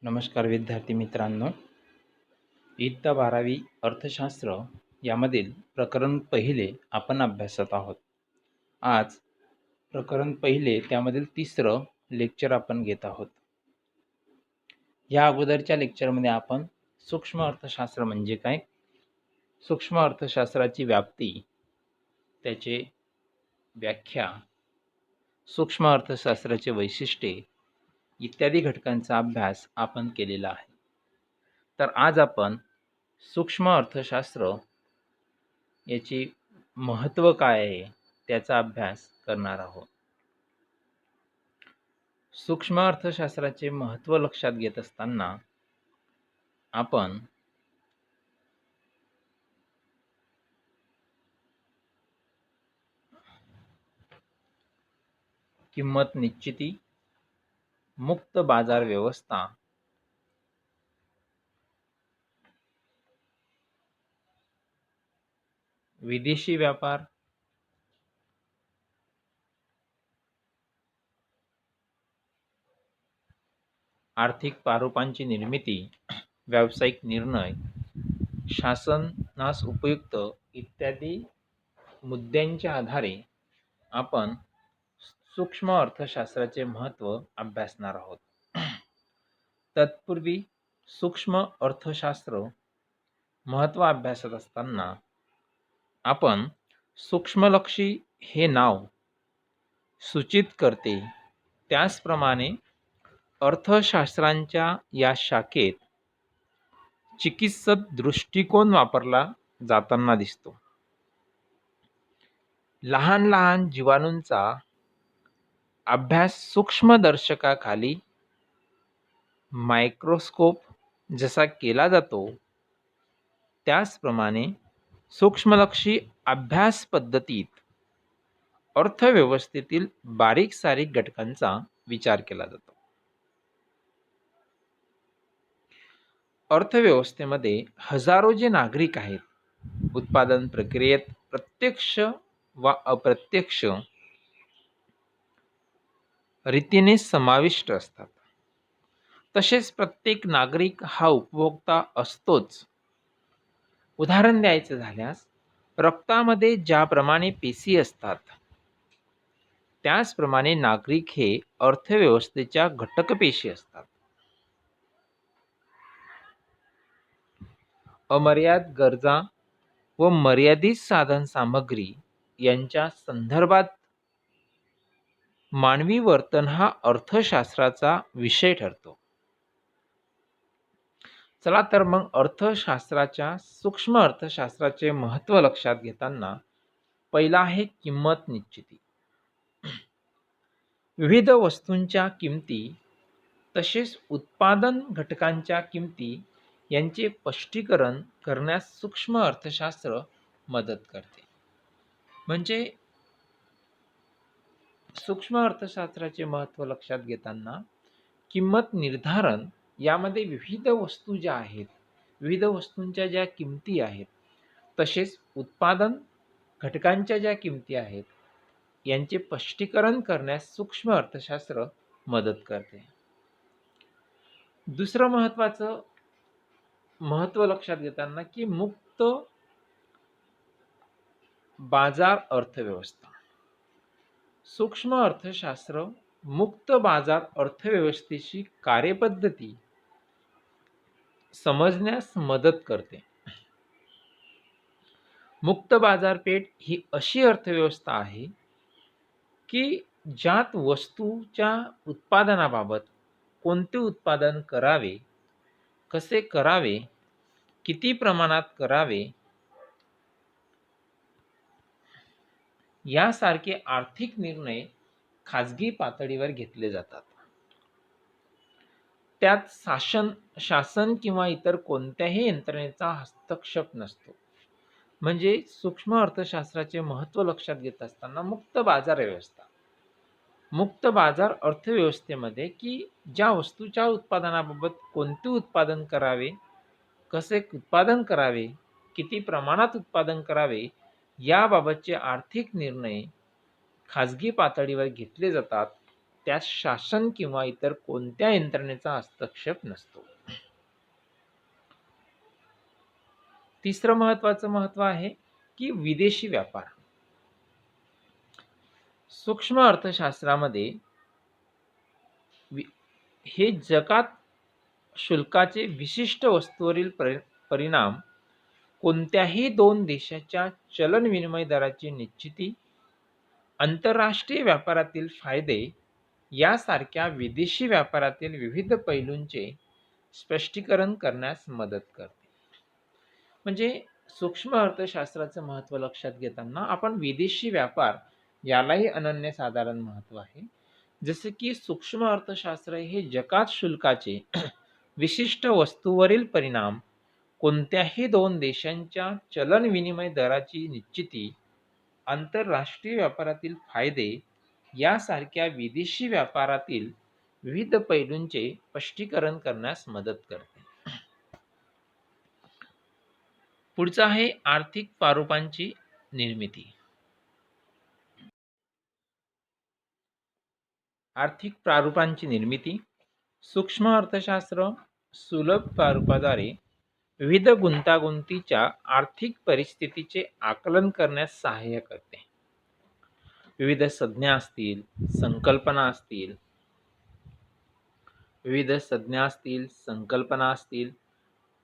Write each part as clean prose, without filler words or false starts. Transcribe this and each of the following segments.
नमस्कार विद्यार्थी मित्रांनो, इयत्ता 12वी अर्थशास्त्र यामधील प्रकरण पहिले आपण अभ्यासत आहोत. आज प्रकरण पहिले त्यामधील तिसरं लेक्चर आपण घेत आहोत. या अगोदरच्या लेक्चरमध्ये आपण सूक्ष्म अर्थशास्त्र म्हणजे काय, सूक्ष्म अर्थशास्त्राची व्याप्ती, त्याचे व्याख्या, सूक्ष्म अर्थशास्त्राचे वैशिष्ट्ये इत्यादी घटकांचा अभ्यास आपण केलेला आहे. तर आज आपण सूक्ष्म अर्थशास्त्र याचे महत्त्व काय आहे त्याचा अभ्यास करणार आहोत. सूक्ष्म अर्थशास्त्राचे महत्त्व लक्षात घेत असताना आपण किंमत निश्चिती, मुक्त बाजार व्यवस्था, विदेशी व्यापार, आर्थिक प्रारूपांची निर्मिती, व्यावसायिक निर्णय, शासनास उपयुक्त इत्यादी मुद्द्यांच्या आधारे आपण सूक्ष्म अर्थशास्त्राचे महत्त्व अभ्यासणार आहोत. तत्पूर्वी सूक्ष्म अर्थशास्त्र महत्त्व अभ्यासत असताना आपण सूक्ष्मलक्षी हे नाव सूचित करते, त्याचप्रमाणे अर्थशास्त्रांच्या या शाखेत चिकित्सक दृष्टिकोन वापरला जाताना दिसतो. लहान लहान जीवाणूंचा अभ्यास सूक्ष्मदर्शकाखाली मायक्रोस्कोप जसा केला जातो, त्याचप्रमाणे सूक्ष्मलक्षी अभ्यास पद्धतीत अर्थव्यवस्थेतील बारीक सारीक घटकांचा विचार केला जातो. अर्थव्यवस्थेमध्ये हजारो जे नागरिक आहेत, उत्पादन प्रक्रियेत प्रत्यक्ष वा अप्रत्यक्ष रीतीने समाविष्ट असतात. तसेच प्रत्येक नागरिक हा उपभोक्ता असतोच. उदाहरण द्यायचं झाल्यास, रक्तामध्ये ज्याप्रमाणे पेशी असतात, त्याचप्रमाणे नागरिक हे अर्थव्यवस्थेच्या घटक पेशी असतात. अमर्याद गरजा व मर्यादित साधन सामग्री यांच्या संदर्भात मानवी वर्तन हा अर्थशास्त्राचा विषय ठरतो. चला तर मग अर्थशास्त्राच्या सूक्ष्म अर्थशास्त्राचे महत्त्व लक्षात घेताना पहिला आहे किंमत निश्चिती. विविध वस्तूंच्या किमती तसेच उत्पादन घटकांच्या किमती यांचे स्पष्टीकरण करण्यास सूक्ष्म अर्थशास्त्र मदत करते. म्हणजे सूक्ष्म अर्थशास्त्राचे महत्त्व लक्षात घेताना किंमत निर्धारण यामध्ये विविध वस्तू ज्या आहेत, विविध वस्तूंच्या ज्या किमती आहेत, तसेच उत्पादन घटकांच्या ज्या किमती आहेत, यांचे स्पष्टीकरण करण्यास सूक्ष्म अर्थशास्त्र मदत करते. दुसरं महत्त्वाचं महत्त्व लक्षात घेताना की मुक्त बाजार अर्थव्यवस्था. सूक्ष्म अर्थशास्त्र मुक्त बाजार अर्थव्यवस्थेची कार्यपद्धती समजण्यास मदत करते. मुक्त बाजारपेठ ही अशी अर्थव्यवस्था आहे की ज्यात वस्तूच्या उत्पादनाबाबत कोणते उत्पादन करावे, कसे करावे, किती प्रमाणात करावे यासारखे आर्थिक निर्णय खाजगी पातळीवर घेतले जातात. त्यात शासन किंवा इतर कोणत्याही यंत्रणेचा हस्तक्षेप नसतो. म्हणजे सूक्ष्म अर्थशास्त्राचे महत्त्व लक्षात घेत असताना मुक्त बाजार व्यवस्था, मुक्त बाजार अर्थव्यवस्थेमध्ये की ज्या वस्तूच्या उत्पादनाबाबत कोणते उत्पादन करावे, कसे उत्पादन करावे, किती प्रमाणात उत्पादन करावे याबाबतचे आर्थिक निर्णय खाजगी पातळीवर घेतले जातात. त्यात शासन किंवा इतर कोणत्या यंत्रणेचा हस्तक्षेप नसतो. तिसरं महत्वाचं महत्व आहे की विदेशी व्यापार. सूक्ष्म अर्थशास्त्रामध्ये हे जगात शुल्काचे विशिष्ट वस्तूवरील परिणाम, कोणत्याही दोन देशाच्या चलन विनिमय दराची निश्चिती, आंतरराष्ट्रीय व्यापारातील फायदे यासारख्या विदेशी व्यापारातील विविध पैलूंचे स्पष्टीकरण करण्यास मदत करते. म्हणजे सूक्ष्म अर्थशास्त्राचं महत्त्व लक्षात घेताना आपण विदेशी व्यापार यालाही अनन्यसाधारण महत्त्व आहे. जसे की सूक्ष्म अर्थशास्त्र हे जगात शुल्काचे विशिष्ट वस्तूवरील परिणाम, कोणत्याही दोन देशांच्या चलन विनिमय दराची निश्चिती, आंतरराष्ट्रीय व्यापारातील फायदे यासारख्या विदेशी व्यापारातील विविध पैलूंचे स्पष्टीकरण करण्यास मदत करते. पुढचं आहे आर्थिक प्रारूपांची निर्मिती. आर्थिक प्रारूपांची निर्मिती. सूक्ष्म अर्थशास्त्र सुलभ प्रारूपाद्वारे विविध गुंतागुंतीच्या आर्थिक परिस्थितीचे आकलन करण्यास सहाय्य करते. विविध संज्ञा असतील, संकल्पना असतील,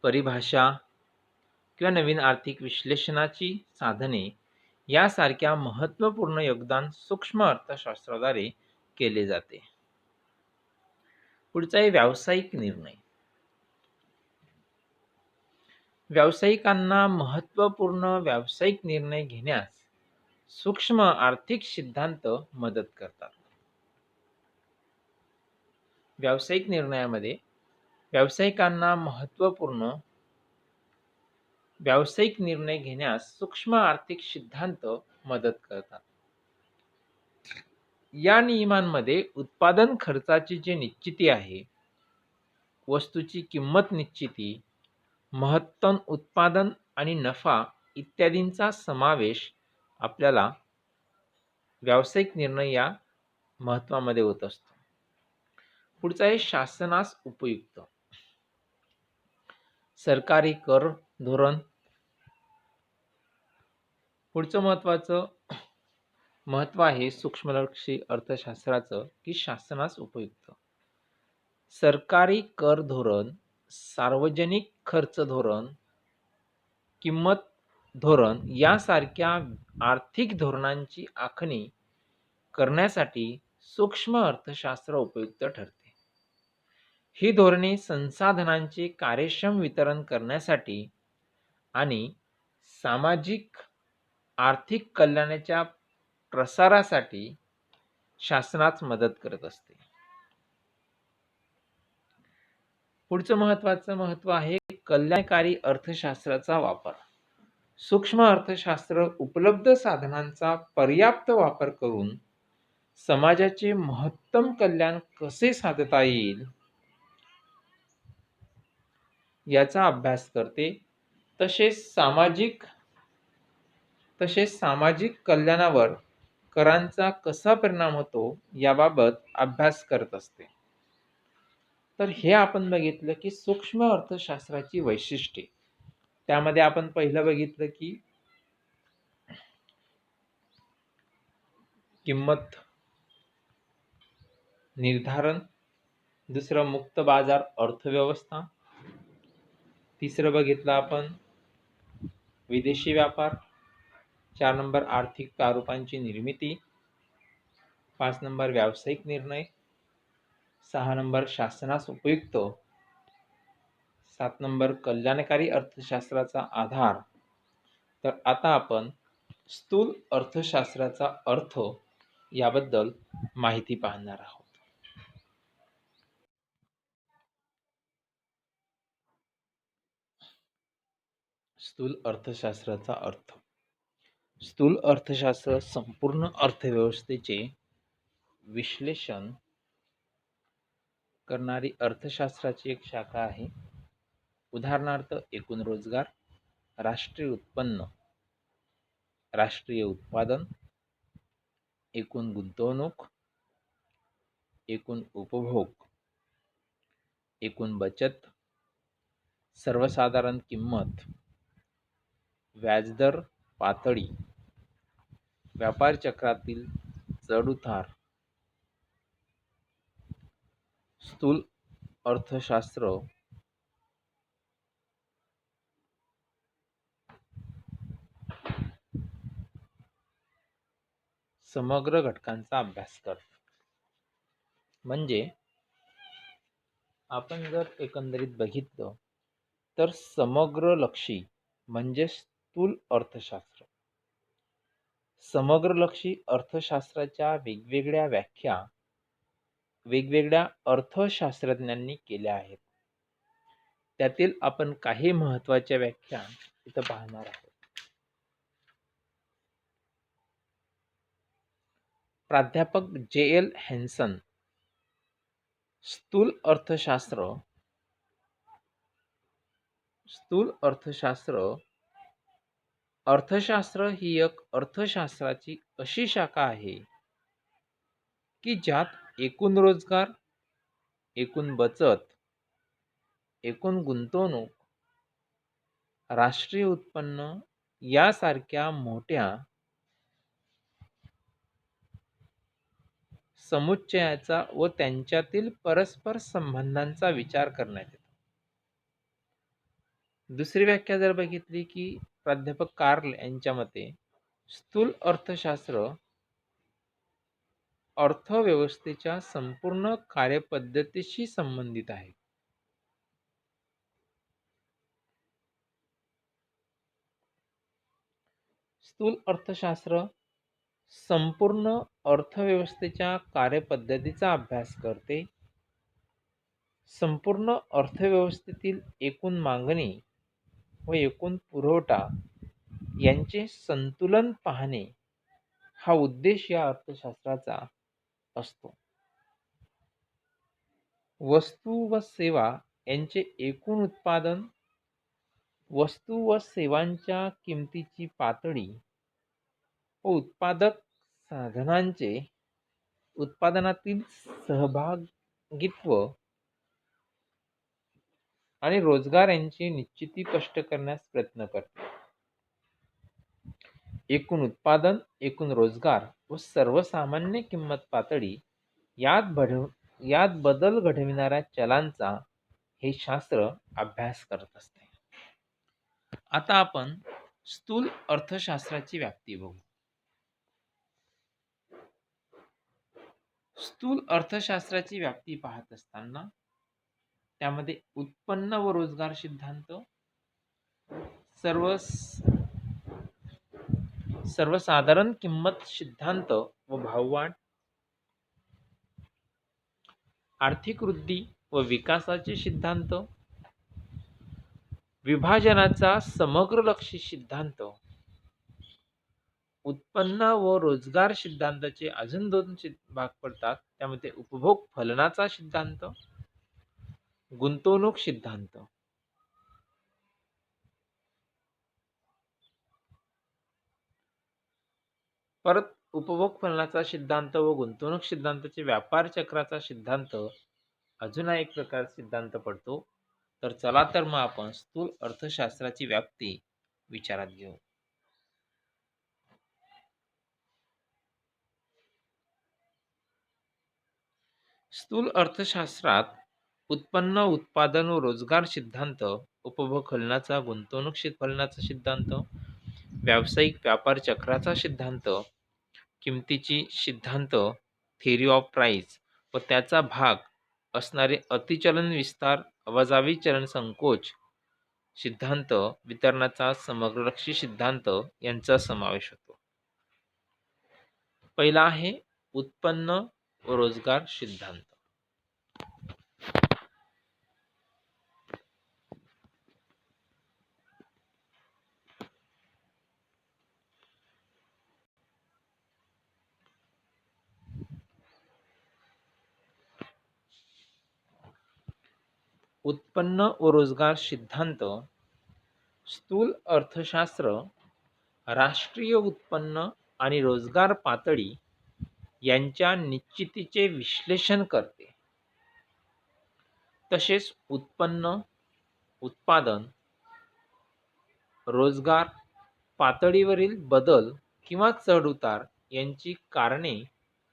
परिभाषा किंवा नवीन आर्थिक विश्लेषणाची साधने यासारख्या महत्त्वपूर्ण योगदान सूक्ष्म अर्थशास्त्राद्वारे केले जाते. पुढचा आहे व्यावसायिक निर्णय. व्यावसायिकांना महत्त्वपूर्ण व्यावसायिक निर्णय घेण्यास सूक्ष्म आर्थिक सिद्धांत मदत करतात. व्यावसायिक निर्णयामध्ये व्यावसायिकांना महत्त्वपूर्ण व्यावसायिक निर्णय घेण्यास सूक्ष्म आर्थिक सिद्धांत मदत करतात. या नियमांमध्ये उत्पादन खर्चाची जी निश्चिती आहे, वस्तूची किंमत निश्चिती, महत्तम उत्पादन आणि नफा इत्यादींचा समावेश आपल्याला व्यावसायिक निर्णय या महत्वामध्ये होत असतो. पुढचा आहे शासनास उपयुक्त. सरकारी कर धोरण. पुढचं महत्वाचं महत्व आहे सूक्ष्मलक्षी अर्थशास्त्राचं की शासनास उपयुक्त. सरकारी कर धोरण, सार्वजनिक खर्च धोरण, किंमत धोरण यासारख्या आर्थिक धोरणांची आखणी करण्यासाठी सूक्ष्म अर्थशास्त्र उपयुक्त ठरते. ही धोरणे संसाधनांचे कार्यक्षम वितरण करण्यासाठी आणि सामाजिक आर्थिक कल्याणाच्या प्रसारासाठी शासनास मदत करत असते. पुढचं महत्वाचं महत्व आहे कल्याणकारी अर्थशास्त्राचा वापर. सूक्ष्म अर्थशास्त्र उपलब्ध साधनांचा पर्याप्त वापर करून समाजाचे महत्तम कल्याण कसे साधता येईल याचा अभ्यास करते. तसेच सामाजिक कल्याणावर करांचा कसा परिणाम होतो याबाबत अभ्यास करत असते. तर हे आपण बघितलं की सूक्ष्म अर्थशास्त्राची वैशिष्ट्ये. त्यामध्ये आपण पहिलं बघितलं की किंमत निर्धारण, दुसरं मुक्त बाजार अर्थव्यवस्था, तिसरं बघितलं आपण विदेशी व्यापार, 4 नंबर आर्थिक प्रारूपांची निर्मिती, 5 नंबर व्यावसायिक निर्णय, 6 नंबर शासनास उपयुक्त, 7 नंबर कल्याणकारी अर्थशास्त्राचा आधार. तर आता आपण स्थूल अर्थशास्त्राचा अर्थ याबद्दल माहिती पाहणार आहोत. स्थूल अर्थशास्त्राचा अर्थ. स्थूल अर्थशास्त्र संपूर्ण अर्थव्यवस्थेचे विश्लेषण करणारी अर्थशास्त्राची एक शाखा आहे. उदाहरणार्थ एकूण रोजगार, राष्ट्रीय उत्पन्न, राष्ट्रीय उत्पादन, एकूण गुंतवणूक, एकूण उपभोग, एकूण बचत, सर्वसाधारण किंमत, व्याजदर पातळी, व्यापार चक्रातील चढउतार, स्थूल अर्थशास्त्र समग्र घटकांचा अभ्यास करते. म्हणजे आपण जर एकंदरीत बघितलं तर समग्रलक्षी म्हणजे स्थूल अर्थशास्त्र. समग्रलक्षी अर्थशास्त्राच्या वेगवेगळ्या व्याख्या वेगवेगळ्या अर्थशास्त्रज्ञांनी केल्या आहेत. त्यातील आपण काही महत्त्वाच्या व्याख्या इथं पाहणार आहोत. प्राध्यापक J.L. हेन्सन, स्थूल अर्थशास्त्र अर्थशास्त्र ही एक अर्थशास्त्राची अशी शाखा आहे की ज्यात एकूण रोजगार, एकूण बचत, एकूण गुंतवणूक, राष्ट्रीय उत्पन्न यासारख्या मोठ्या समुच्चयाचा व त्यांच्यातील परस्पर संबंधांचा विचार करण्यात येतो. दुसरी व्याख्या जर बघितली की प्राध्यापक कार्ल यांच्या मते स्थूल अर्थशास्त्र अर्थव्यवस्थेच्या संपूर्ण कार्यपद्धतीशी संबंधित आहे. स्थूल अर्थशास्त्र संपूर्ण अर्थव्यवस्थेच्या कार्यपद्धतीचा अभ्यास करते. संपूर्ण अर्थव्यवस्थेतील एकूण मागणी व एकूण पुरवठा यांचे संतुलन पाहणे हा उद्देश या अर्थशास्त्राचा असतो. वस्तू व सेवा यांचे एकूण उत्पादन, वस्तू व सेवांच्या किमतीची पातळी व उत्पादक साधनांचे उत्पादनातील सहभागित्व आणि रोजगार यांची निश्चिती स्पष्ट करण्यास प्रयत्न करते. एकूण उत्पादन, एकूण रोजगार व सर्वसामान्य किंमत पातळी यात बदल घडविणाऱ्या चलांचा हे शास्त्र अभ्यास करत असते. आता आपण स्थूल अर्थशास्त्राची व्याप्ती बघू. स्थूल अर्थशास्त्राची व्याप्ती पाहत असताना त्यामध्ये उत्पन्न व रोजगार सिद्धांत, सर्वसाधारण किंमत सिद्धांत व भाववाढ, आर्थिक वृद्धी व विकासाचे सिद्धांत, विभाजनाचा समग्रलक्षी सिद्धांत, उत्पन्न व रोजगार सिद्धांताचे अजून दोन भाग पडतात. त्यामध्ये उपभोग फलनाचा सिद्धांत, गुंतवणूक सिद्धांत. परत उपभोग फलनाचा सिद्धांत व गुंतवणूक सिद्धांताचे व्यापार चक्राचा सिद्धांत अजून एक प्रकार सिद्धांत पडतो. तर चला तर मग आपण स्थूल अर्थशास्त्राची व्याप्ती विचारात घेऊ. स्थूल अर्थशास्त्रात उत्पन्न, उत्पादन व रोजगार सिद्धांत, उपभोग फलनाचा, गुंतवणूक फलनाचा सिद्धांत, व्यावसायिक व्यापार चक्राचा सिद्धांत, किमतीची सिद्धांत, थेअरी ऑफ प्राइस व त्याचा भाग असणारे अतिचलन विस्तार, अवाजवी चलन संकोच सिद्धांत, वितरणाचा समग्रलक्षी सिद्धांत यांचा समावेश होतो. पहिला आहे उत्पन्न व रोजगार सिद्धांत. उत्पन्न व रोजगार सिद्धांत स्थूल अर्थशास्त्र राष्ट्रीय उत्पन्न आणि रोजगार पातळी यांच्या निश्चितीचे विश्लेषण करते. तसेच उत्पन्न, उत्पादन, रोजगार पातळीवरील बदल किंवा चढ-उतार यांची कारणे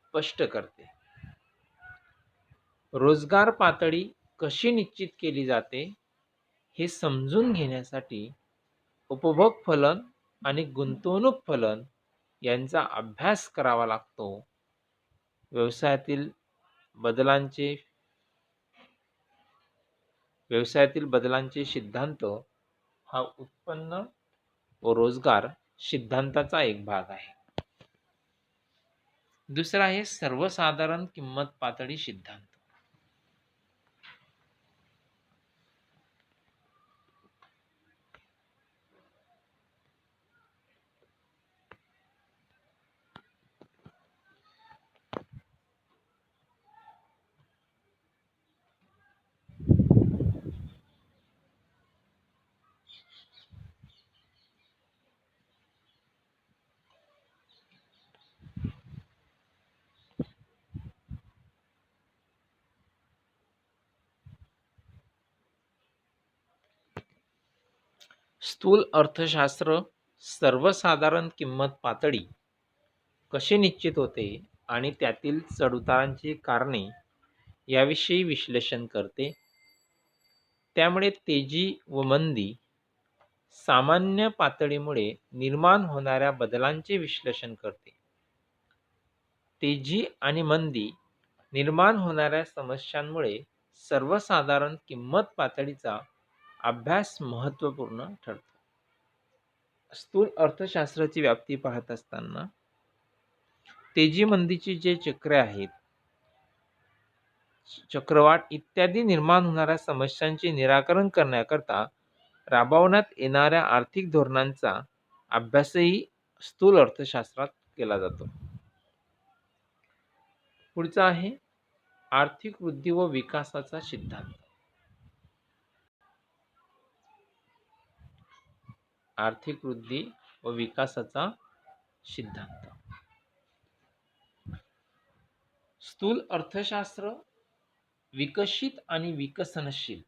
स्पष्ट करते. रोजगार पातळी कशी निश्चित केली जाते हे समजून घेण्यासाठी उपभोग फलन आणि गुंतवणूक फलन यांचा अभ्यास करावा लागतो. व्यवसायातील बदलांचे सिद्धांत हा उत्पन्न व रोजगार सिद्धांताचा एक भाग आहे. दुसरा आहे सर्वसाधारण किंमत पातळी सिद्धांत. स्थूल अर्थशास्त्र सर्वसाधारण किंमत पातळी कशी निश्चित होते आणि त्यातील चढउतारांची कारणे याविषयी विश्लेषण करते. त्यामुळे तेजी व मंदी, सामान्य पातळीमुळे निर्माण होणाऱ्या बदलांचे विश्लेषण करते. तेजी आणि मंदी निर्माण होणाऱ्या समस्यांमुळे सर्वसाधारण किंमत पातळीचा अभ्यास महत्त्वपूर्ण ठरतो. स्थूल अर्थशास्त्राची व्याप्ती पाहत असताना तेजी मंदीची जे चक्र आहेत, चक्रवाढ इत्यादी निर्माण होणाऱ्या समस्यांचे निराकरण करण्याकरता राबवण्यात येणाऱ्या आर्थिक धोरणांचा अभ्यासही स्थूल अर्थशास्त्रात केला जातो. पुढचा आहे आर्थिक वृद्धी व विकासाचा सिद्धांत. आर्थिक वृद्धी व विकासाचा सिद्धांत. स्थूल अर्थशास्त्र विकसित आणि विकसनशील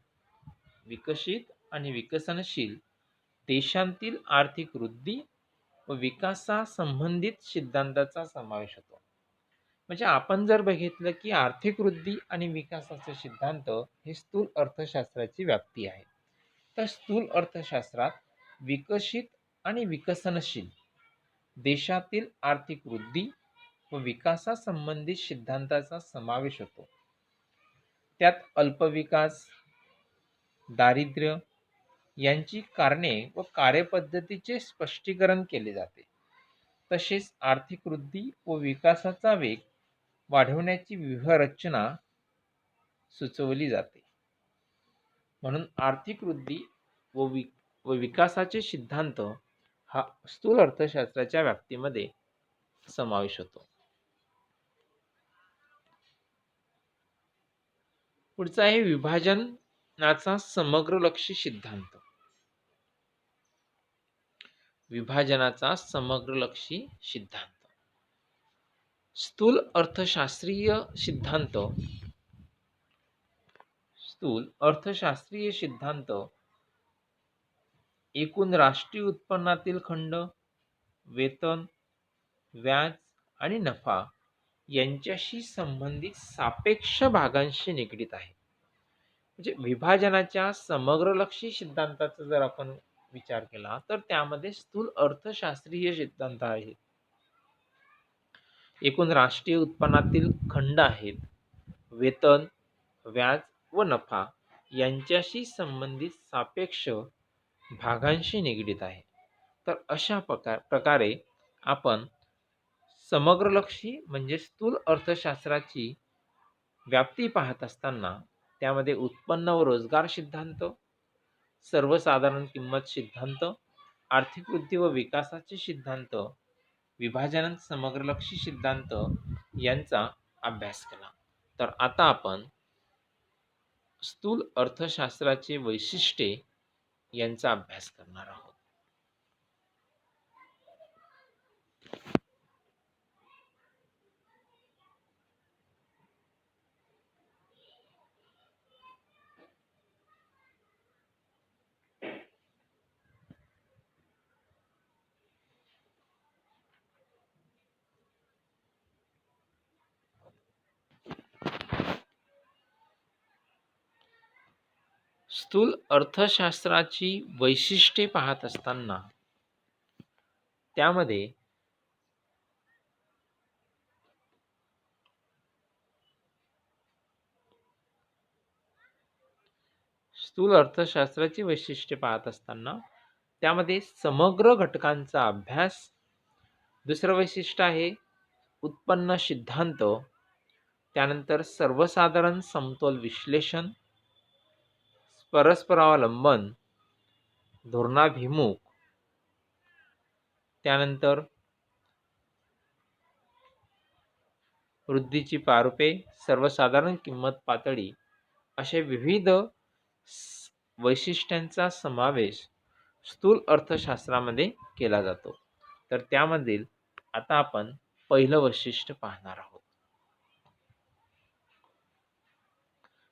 देशांतील आर्थिक वृद्धी व विकासासंबंधित सिद्धांताचा समावेश होतो. म्हणजे आपण जर बघितलं की आर्थिक वृद्धी आणि विकासाचे सिद्धांत हे स्थूल अर्थशास्त्राची व्याप्ती आहे. तर स्थूल अर्थशास्त्रात विकसित आणि विकसनशील देशातील आर्थिक वृद्धी व विकासासंबंधित सिद्धांताचा समावेश होतो. त्यात अल्पविकास, दारिद्र्य यांची कारणे व कार्यपद्धतीचे स्पष्टीकरण केले जाते. तसेच आर्थिक वृद्धी व विकासाचा वेग वाढवण्याची व्यूहरचना सुचवली जाते. म्हणून आर्थिक वृद्धी व विकासाचे सिद्धांत हा स्थूल अर्थशास्त्राच्या व्याप्तीमध्ये समावेश होतो. पुढचा आहे विभाजनाचा समग्रलक्षी सिद्धांत. विभाजनाचा समग्रलक्षी सिद्धांत. स्थूल अर्थशास्त्रीय सिद्धांत एकूण राष्ट्रीय उत्पन्नातील खंड, वेतन, व्याज आणि नफा यांच्याशी संबंधित सापेक्ष भागांशी निगडीत आहे. म्हणजे विभाजनाच्या समग्रलक्षी सिद्धांताचा जर आपण विचार केला तर त्यामध्ये स्थूल अर्थशास्त्रीय सिद्धांत आहेत. एकूण राष्ट्रीय उत्पन्नातील खंड आहेत, वेतन, व्याज व नफा यांच्याशी संबंधित सापेक्ष भागांशी निगडीत आहे. तर अशा प्रकारे आपण समग्रलक्षी म्हणजे स्थूल अर्थशास्त्राची व्याप्ती पाहत असताना त्यामध्ये उत्पन्न व रोजगार सिद्धांत, सर्वसाधारण किंमत सिद्धांत, आर्थिक वृद्धी व विकासाचे सिद्धांत, विभाजन समग्रलक्षी सिद्धांत यांचा अभ्यास केला. तर आता आपण स्थूल अर्थशास्त्राचे वैशिष्ट्ये यांचा अभ्यास करणार आहोत. स्थूल अर्थशास्त्राची वैशिष्ट्ये पाहत असताना त्यामध्ये स्थूल अर्थशास्त्राची वैशिष्ट्ये पाहत असताना त्यामध्ये समग्र घटकांचा अभ्यास, दुसरं वैशिष्ट्य आहे उत्पन्न सिद्धांत, त्यानंतर सर्वसाधारण समतोल विश्लेषण, परस्परावलंबन, धोरणाभिमुख, त्यानंतर वृद्धीची प्रारूपे, सर्वसाधारण किंमत पातळी अशा विविध वैशिष्ट्यांचा समावेश स्थूल अर्थशास्त्रामध्ये केला जातो. तर त्यामधील आता आपण पहिलं वैशिष्ट्य पाहणार आहोत.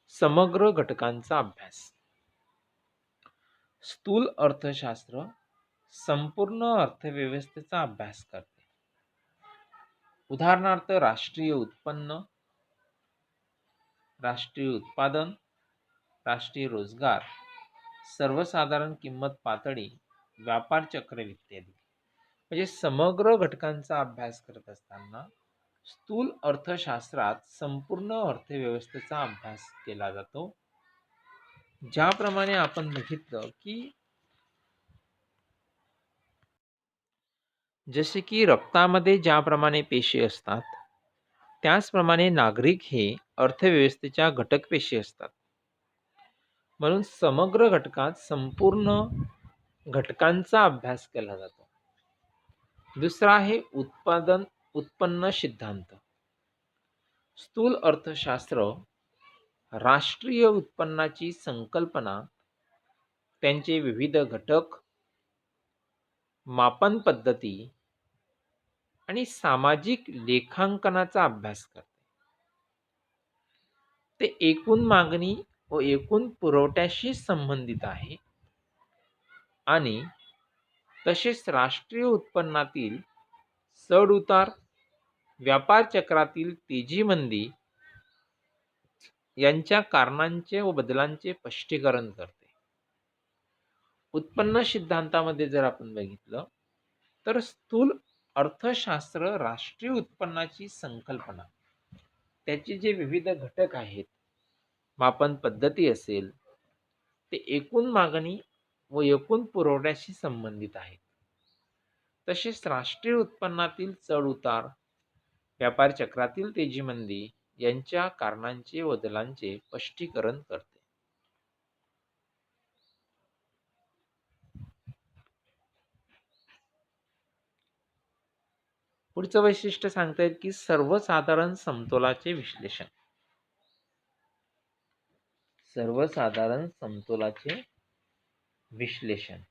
समग्र घटकांचा अभ्यास. स्थूल अर्थशास्त्र संपूर्ण अर्थव्यवस्थेचा अभ्यास करते. उदाहरणार्थ राष्ट्रीय उत्पन्न, राष्ट्रीय उत्पादन, राष्ट्रीय रोजगार, सर्वसाधारण किंमत पातळी, व्यापार चक्र इत्यादी. म्हणजे समग्र घटकांचा अभ्यास करत असताना स्थूल अर्थशास्त्रात संपूर्ण अर्थव्यवस्थेचा अभ्यास केला जातो. ज्याप्रमाणे आपण बघितलं की जसे की रक्तामध्ये ज्याप्रमाणे पेशी असतात त्याचप्रमाणे नागरिक हे अर्थव्यवस्थेच्या घटक पेशी असतात. म्हणून समग्र घटकात संपूर्ण घटकांचा अभ्यास केला जातो. दुसरा आहे उत्पन्न सिद्धांत. स्थूल अर्थशास्त्र राष्ट्रीय उत्पन्नाची संकल्पना, त्यांचे विविध घटक, मापन पद्धती आणि सामाजिक लेखांकनाचा अभ्यास करते. ते एकूण मागणी व एकूण पुरवठ्याशी संबंधित आहे आणि तसेच राष्ट्रीय उत्पन्नातील चढ उतार, व्यापार चक्रातील तेजी मंदी यांच्या कारणांचे व बदलांचे स्पष्टीकरण करते. उत्पन्न सिद्धांतामध्ये जर आपण बघितलं तर स्थूल अर्थशास्त्र राष्ट्रीय उत्पन्नाची संकल्पना, त्याचे जे विविध घटक आहेत, मापन पद्धती असेल, ते एकूण मागणी व एकूण पुरवठ्याशी संबंधित आहेत. तसेच राष्ट्रीय उत्पन्नातील चढ उतार, व्यापार चक्रातील तेजी मंदी यांच्या कारणांचे व बदलांचे स्पष्टीकरण करते. पुढचं वैशिष्ट्य सांगतायत की सर्वसाधारण समतोलाचे विश्लेषण. सर्वसाधारण समतोलाचे विश्लेषण.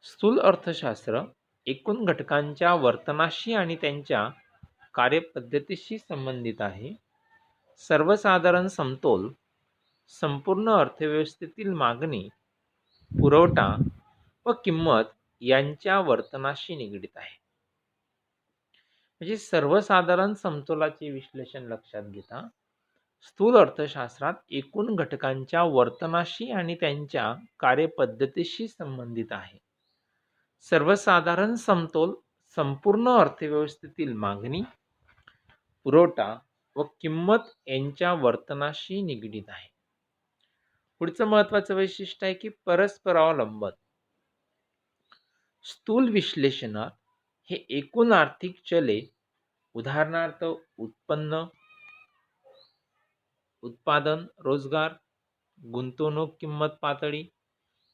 स्थूल अर्थशास्त्र एकूण घटकांच्या वर्तनाशी आणि त्यांच्या कार्यपद्धतीशी संबंधित आहे. सर्वसाधारण समतोल संपूर्ण अर्थव्यवस्थेतील मागणी, पुरवठा व किंमत यांच्या वर्तनाशी निगडित आहे. म्हणजे सर्वसाधारण समतोलाचे विश्लेषण लक्षात घेता स्थूल अर्थशास्त्रात एकूण घटकांच्या वर्तनाशी आणि त्यांच्या कार्यपद्धतीशी संबंधित आहे. सर्वसाधारण समतोल संपूर्ण अर्थव्यवस्थेतील मागणी, पुरवठा व किंमत यांच्या वर्तनाशी निगडित आहे. पुढचं महत्त्वाचं वैशिष्ट्य आहे की परस्परावलंबन. स्थूल विश्लेषणात हे एकूण आर्थिक चले, उदाहरणार्थ उत्पन्न, उत्पादन, रोजगार, गुंतवणूक किंमत पातळी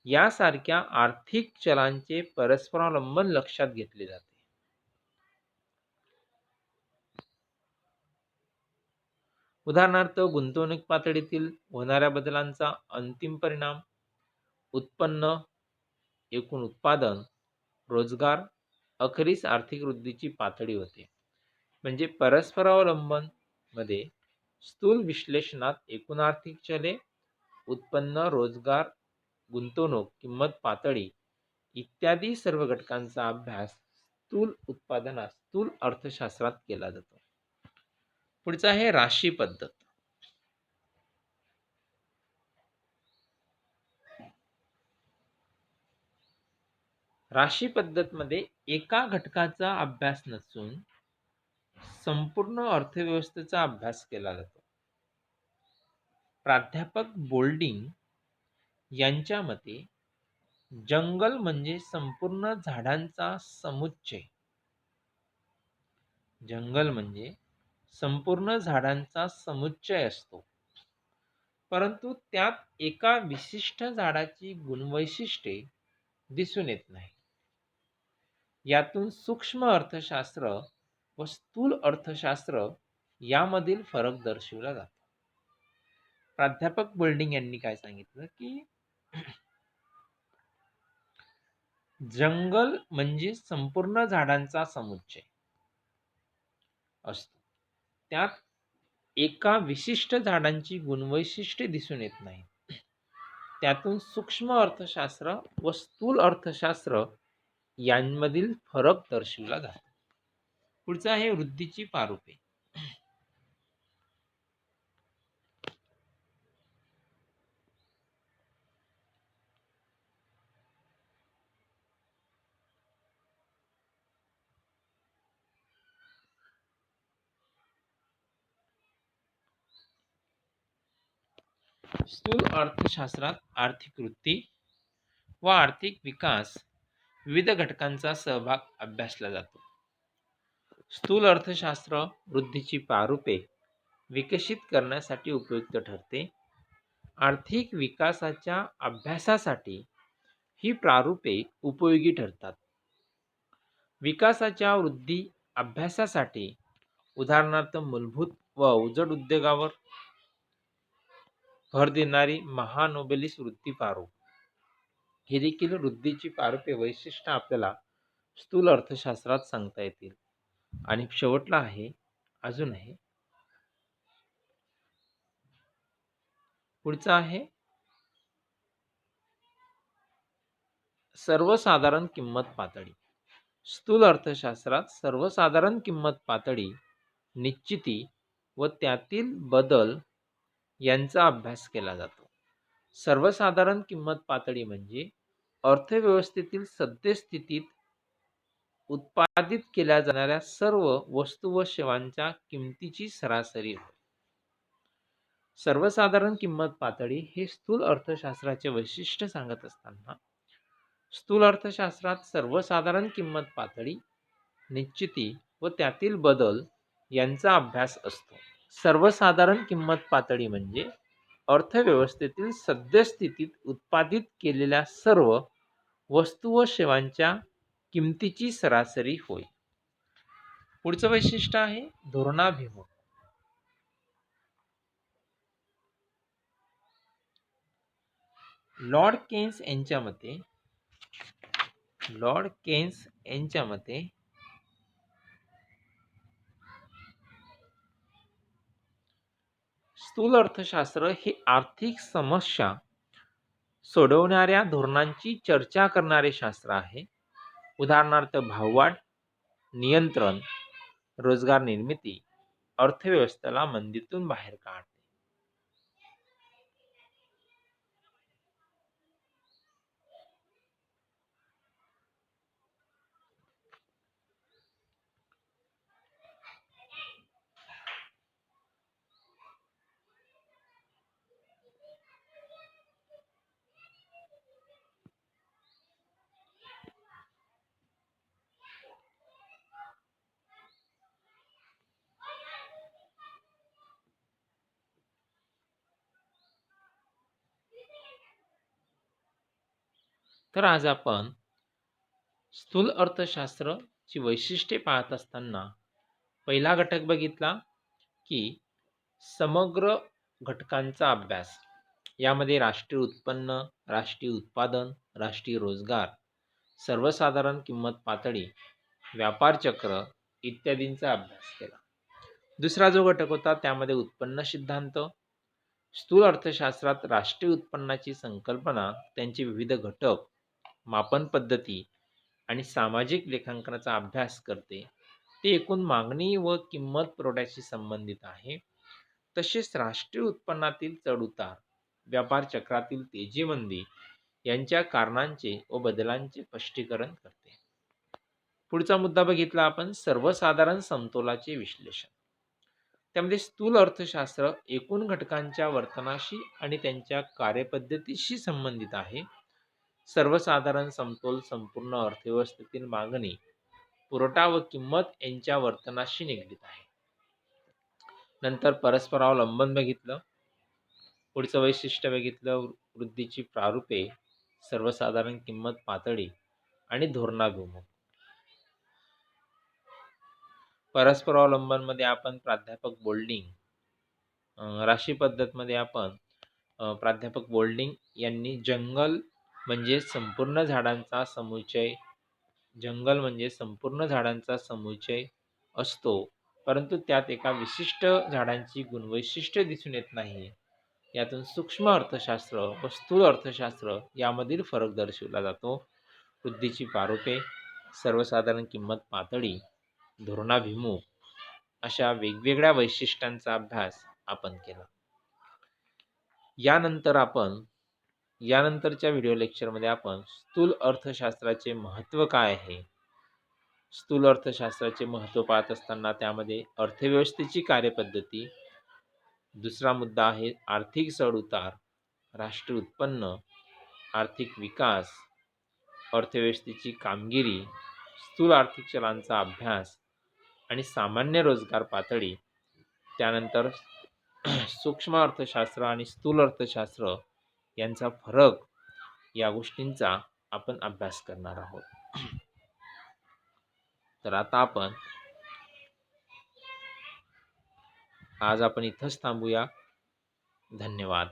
यासारख्या आर्थिक चलांचे परस्परावलंबन लक्षात घेतले जाते. उदाहरणार्थ गुंतवणूक पातळीतील होणाऱ्या बदलांचा अंतिम परिणाम उत्पन्न, एकूण उत्पादन, रोजगार, अखेरीस आर्थिक वृद्धीची पातळी होते. म्हणजे परस्परावलंबन मध्ये स्थूल विश्लेषणात एकूण आर्थिक चले, उत्पन्न, रोजगार, गुंतवणूक, किंमत पातळी इत्यादी सर्व घटकांचा अभ्यास स्थूल अर्थशास्त्रात केला जातो. पुढचा आहे राशी पद्धत. राशी पद्धतमध्ये एका घटकाचा अभ्यास नसून संपूर्ण अर्थव्यवस्थेचा अभ्यास केला जातो. प्राध्यापक बोल्डिंग यांच्या मते जंगल म्हणजे संपूर्ण झाडांचा समुच्चय. जंगल म्हणजे संपूर्ण झाडांचा समुच्चय असतो, परंतु त्यात एका विशिष्ट झाडाची गुणवैशिष्ट्ये दिसून येत नाही. यातून सूक्ष्म अर्थशास्त्र व स्थूल अर्थशास्त्र यामधील फरक दर्शविला जातो. प्राध्यापक बोल्डिंग यांनी काय सांगितलं की जंगल म्हणजे संपूर्ण झाडांचा समुच्चय असतो, त्यात एका विशिष्ट झाडांची गुणवैशिष्ट्ये दिसून येत नाही. त्यातून सूक्ष्म अर्थशास्त्र व स्थूल अर्थशास्त्र यांमधील फरक दर्शविला जातो. पुढचं आहे वृद्धीची पारुपे. स्थूल अर्थशास्त्रात आर्थिक वृत्ती व आर्थिक विकास विविध घटकांचा सहभाग अभ्यासला जातो. स्थूल अर्थशास्त्र वृद्धीची प्रारूपे विकसित करण्यासाठी उपयुक्त ठरते. आर्थिक विकासाच्या अभ्यासासाठी ही प्रारूपे उपयोगी ठरतात. विकासाच्या वृद्धी अभ्यासासाठी उदाहरणार्थ मूलभूत व अवजड उद्योगावर भर देणारी महानोबेलिस वृत्ती प्रारूप हे देखील वृद्धीची प्रारूपे वैशिष्ट्य आपल्याला स्थूल अर्थशास्त्रात सांगता येतील. आणि शेवटला आहे अजून आहे पुढचा आहे सर्वसाधारण किंमत पातळी. स्थूल अर्थशास्त्रात सर्वसाधारण किंमत पातळी, निश्चिती व त्यातील बदल यांचा अभ्यास केला जातो. सर्वसाधारण किंमत पातळी म्हणजे अर्थव्यवस्थेतील सद्यस्थितीत उत्पादित केल्या जाणाऱ्या सर्व वस्तू व सेवांच्या किमतीची सरासरी होय. सर्वसाधारण किंमत पातळी हे स्थूल अर्थशास्त्राचे वैशिष्ट्य सांगत असताना स्थूल अर्थशास्त्रात सर्वसाधारण किंमत पातळी, निश्चिती व त्यातील बदल यांचा अभ्यास असतो. सर्वसाधारण किंमत पातळी म्हणजे अर्थव्यवस्थेतील सद्यस्थितीत उत्पादित केलेल्या सर्व वस्तू व सेवांच्या किमतीची सरासरी होय. पुढचं वैशिष्ट्य आहे धोरणाभिमुख. लॉर्ड केन्स यांच्या मते स्थूल अर्थशास्त्र हे आर्थिक समस्या सोडवणाऱ्या धोरणांची चर्चा करणारे शास्त्र आहे. उदाहरणार्थ भाववाढ नियंत्रण, रोजगार निर्मिती, अर्थव्यवस्थेला मंदीतून बाहेर काढणे. तर आज आपण स्थूल अर्थशास्त्राची वैशिष्ट्ये पाहत असताना पहिला घटक बघितला की समग्र घटकांचा अभ्यास. यामध्ये राष्ट्रीय उत्पन्न, राष्ट्रीय उत्पादन, राष्ट्रीय रोजगार, सर्वसाधारण किंमत पातळी, व्यापार चक्र इत्यादींचा अभ्यास केला. दुसरा जो घटक होता त्यामध्ये उत्पन्न सिद्धांत, स्थूल अर्थशास्त्रात राष्ट्रीय उत्पन्नाची संकल्पना, त्यांचे विविध घटक, मापन पद्धती आणि सामाजिक लेखांकनाचा अभ्यास करते. ते एकूण मागणी व किंमत पुरवठ्याशी संबंधित आहे. तसेच राष्ट्रीय उत्पन्नातील चढ-उतार, व्यापार चक्रातील तेजी-मंदी यांच्या कारणांचे व बदलांचे स्पष्टीकरण करते. पुढचा मुद्दा बघितला आपण, सर्वसाधारण समतोलाचे विश्लेषण. त्यामध्ये स्थूल अर्थशास्त्र एकूण घटकांच्या वर्तनाशी आणि त्यांच्या कार्यपद्धतीशी संबंधित आहे. सर्वसाधारण समतोल संपूर्ण अर्थव्यवस्थेतील मागणी, पुरवठा व किंमत यांच्या वर्तनाशी निगडीत आहे. नंतर परस्परावलंबन बघितलं. पुढचं वैशिष्ट्य बघितलं, वृद्धीची प्रारूपे, सर्वसाधारण किंमत पातळी आणि धोरणाभिमुख. परस्परावलंबनमध्ये आपण प्राध्यापक बोल्डिंग, राशी पद्धतमध्ये आपण प्राध्यापक बोल्डिंग यांनी जंगल म्हणजे संपूर्ण झाडांचा समुच्चय असतो, परंतु त्यात एका विशिष्ट झाडांची गुणवैशिष्ट्ये दिसून येत नाही. यातून सूक्ष्म अर्थशास्त्र व स्थूल अर्थशास्त्र यामधील फरक दर्शविला जातो. वृद्धीची प्रारूपे, सर्वसाधारण किंमत पातळी, धोरणाभिमुख अशा वेगवेगळ्या वैशिष्ट्यांचा अभ्यास आपण केला. यानंतरच्या व्हिडिओ लेक्चरमध्ये आपण स्थूल अर्थशास्त्राचे महत्त्व काय आहे, स्थूल अर्थशास्त्राचे महत्त्व पाहत असताना त्यामध्ये अर्थव्यवस्थेची कार्यपद्धती, दुसरा मुद्दा आहे आर्थिक चढ-उतार, राष्ट्रीय उत्पन्न, आर्थिक विकास, अर्थव्यवस्थेची कामगिरी, स्थूल आर्थिक चलांचा अभ्यास आणि सामान्य रोजगार पातळी, त्यानंतर सूक्ष्म अर्थशास्त्र आणि स्थूल अर्थशास्त्र यांचा फरक, या गोष्टींचा आपण अभ्यास करणार आहोत. तर आता आज आपण इथंच थांबूया. धन्यवाद.